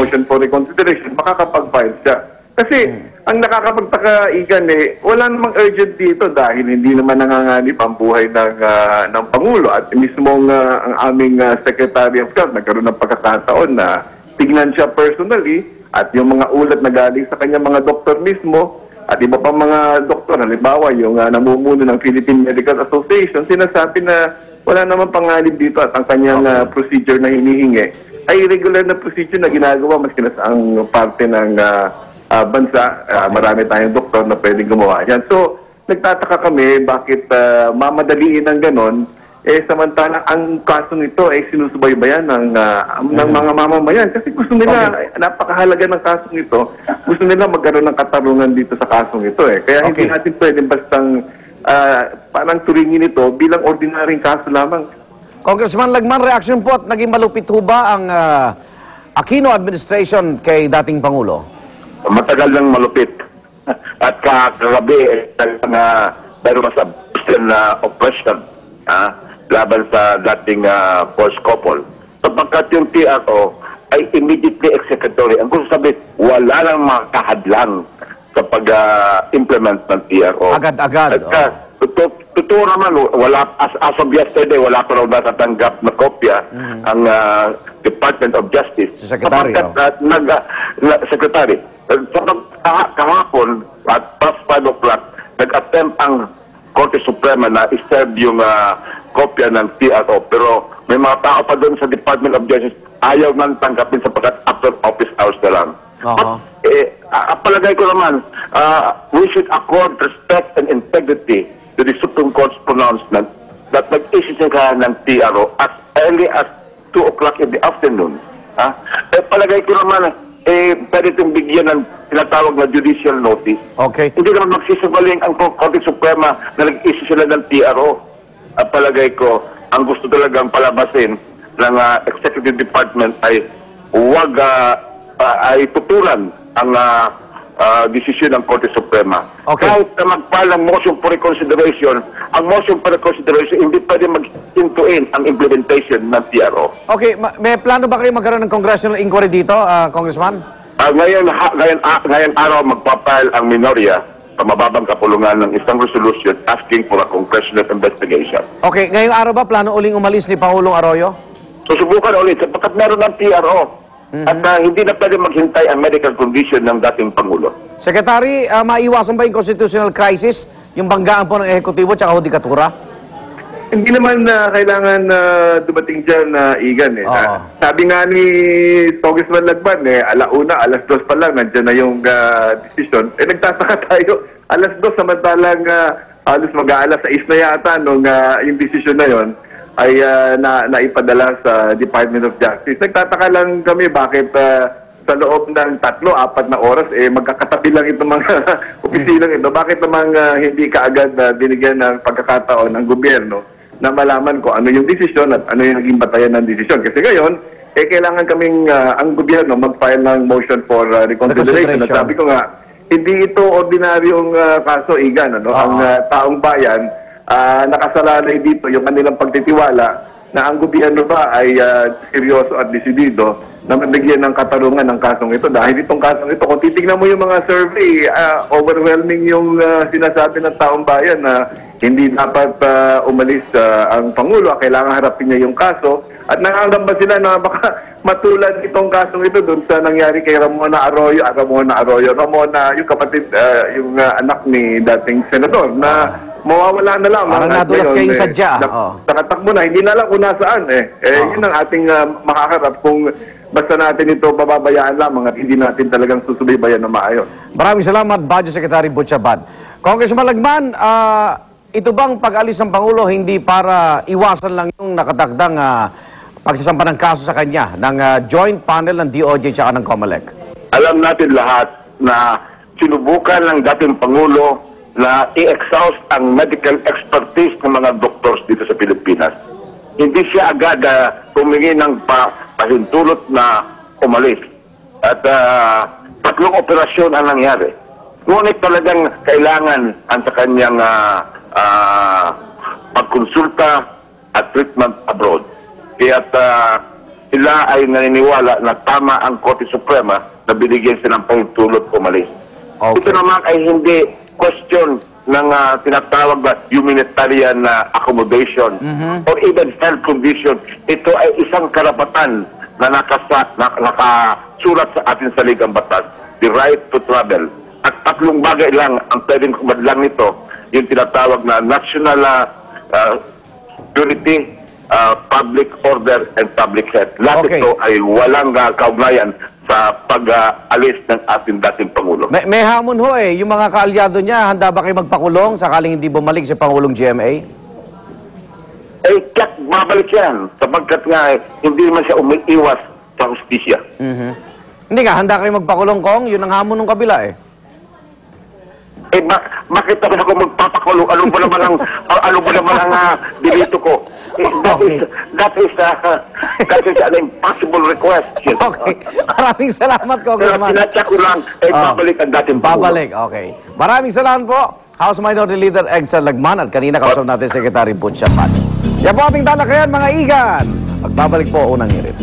motion for reconsideration, makakapag-file siya. Kasi ang nakakapagtaka, Igan, wala namang urgent dito dahil hindi naman nanganganib ang buhay ng Pangulo at mismong ang aming Secretary of Health nagkaroon ng pagkakataon na tignan siya personally at yung mga ulat na galing sa kanya mga doktor mismo at iba pa mga doktor, halimbawa yung namumuno ng Philippine Medical Association, sinasabi na wala naman panganib dito at ang kanyang procedure na hinihingi ay regular na procedure na ginagawa maski na sa ang parte ng bansa. Marami tayong doktor na pwedeng gumawa yan. So, nagtataka kami bakit mamadaliin ng ganon, samantalang ang kasong ito ay sinusubaybayan ng mga mamamayan. Kasi gusto nila, napakahalaga ng kasong ito, gusto nila magkaroon ng katarungan dito sa kasong ito. Kaya hindi natin pwedeng bastang parang turingin ito bilang ordinaryong kaso lamang. Congressman Lagman, reaction po at naging malupit ho ba ang Aquino administration kay dating Pangulo? Matagal nang malupit. At kagabi, pero mas na operation laban sa dating force couple. Sapagkat yung TRO ay immediately executory. Ang gusto sabihin, wala nang makahadlang sa pag-implement ng TRO. Agad-agad. Totoo naman, as of yesterday, wala pa raw natatanggap na kopya ang Department of Justice. Si Secretary. Secretary. Kahapon, at past 5 o'clock, nag-attempt ang Korte Suprema na iserve yung kopya ng TRO. Pero may mga tao pa doon sa Department of Justice ayaw nang tanggapin sapagkat after office hours na lang. Palagay ko naman, we should accord respect and integrity to the Supreme Court's pronouncement that mag-issue siya ng TRO as early as 2 o'clock in the afternoon. Palagay ko naman, pwede itong bigyan ng tinatawag na judicial notice. Okay. Hindi naman magsisibaling ang Korte Suprema na nag-issue sila ng TRO. Palagay ko, ang gusto talagang palabasin ng Executive Department ay huwag ay tutulan ang desisyon ng Korte Suprema. Okay. Kahit na mag-file ang motion for reconsideration, ang motion for reconsideration hindi pwede mag-hintuin ang implementation ng TRO. Okay, may plano ba kayo magkaroon ng congressional inquiry dito, Congressman? Ngayon araw magpapile ang minorya sa mababang kapulungan ng isang resolution asking for a congressional investigation. Okay, ngayong araw ba plano uling umalis ni Pangulong Arroyo? Susubukan ulit sapagkat meron ng TRO. At hindi na pwede maghintay ang medical condition ng dating Pangulo. Secretary, maiwasan ba yung constitutional crisis, yung banggaan po ng ehekutibo at hudikatura? Hindi naman kailangan dumating dyan na Igan. Sabi nga ni Congressman Lagban, alauna, alas 2 pa lang, nandyan na yung decision. Nagtataka tayo, alas 2 samantalang halos mag-aalas 6 na yata nung yung decision na yon ay naipadala sa Department of Justice. Nagtataka lang kami bakit sa loob ng 3-4 na oras, magkakatabi lang itong mga opisinang ito. Bakit namang hindi kaagad binigyan ng pagkakataon ng gobyerno na malaman ko ano yung desisyon at ano yung naging batayan ng desisyon. Kasi ngayon, kailangan kaming ang gobyerno mag-file ng motion for reconsideration. At sabi ko nga, hindi ito ordinaryong kaso, Igan. Ang taong bayan, nakasalalay dito yung kanilang pagtitiwala na ang gobyerno ba ay seryoso at desidido na mabigyan ng katarungan ng kasong ito. Dahil itong kasong ito, kung titignan mo yung mga survey, overwhelming yung sinasabi ng taong bayan na hindi dapat umalis ang Pangulo. Kailangan harapin niya yung kaso. At nangangamba sila na baka matulad itong kasong ito doon sa nangyari kay Ramona Arroyo. Ramona, yung kapatid, yung anak ni dating senador na mawawala na lang. Parang nadulas kayong sadya. Nakatakbo na, hindi na lang kung nasaan. Yun ang ating makakarap kung basta natin ito bababayaan lamang at hindi natin talagang susubaybayan na maayos. Maraming salamat, Budget Secretary Butch Abad. Congressman Lagman, ito bang pag-alis ng Pangulo hindi para iwasan lang yung nakatakdang pagsasampa ng kaso sa kanya ng joint panel ng DOJ at ng COMELEC? Alam natin lahat na sinubukan ng dating Pangulo na i-exhaust ang medical expertise ng mga doctors dito sa Pilipinas. Hindi siya agad humingi ng pahintulot na umalis. At 3 operasyon ang nangyari. Ngunit talagang kailangan ang sa kanyang pagkonsulta at treatment abroad. Kaya sila ay naniniwala na tama ang Korte Suprema na binigyan sila ng pahintulot umalis. Okay. Ito naman ay hindi question ng tinatawag na humanitarian accommodation or even health condition. Ito ay isang karapatan na nakasulat sa ating saligang batas, the right to travel. At tatlong bagay lang ang pwedeng kumadlang nito, yung tinatawag na national security, public order, and public health. Lahat Okay. ito ay walang kaugnayan sa pag-alis ng ating dating Pangulo. May hamon ho eh. Yung mga kaalyado niya, handa ba kayo magpakulong sakaling hindi bumalik si Pangulong GMA? Eh, kat babalik yan, sapagkat nga hindi man siya umiiwas sa hustisya. Hindi nga, handa kayo magpakulong, Kong? Yun ang hamon ng kabila eh. Eh, bakit naman ako magpapakulong? Ano ba naman ang delito ko? Eh, that is an impossible request. Okay. Maraming salamat, Pero Congressman. sinatya ko lang, babalik ang dating Pangulo. Babalik, okay. Maraming salamat po, House Minority Leader Egsa Lagman at kanina kausap natin Secretary Butch Abad. Yan po ating talakayan, mga igan. Magbabalik po unang hirit.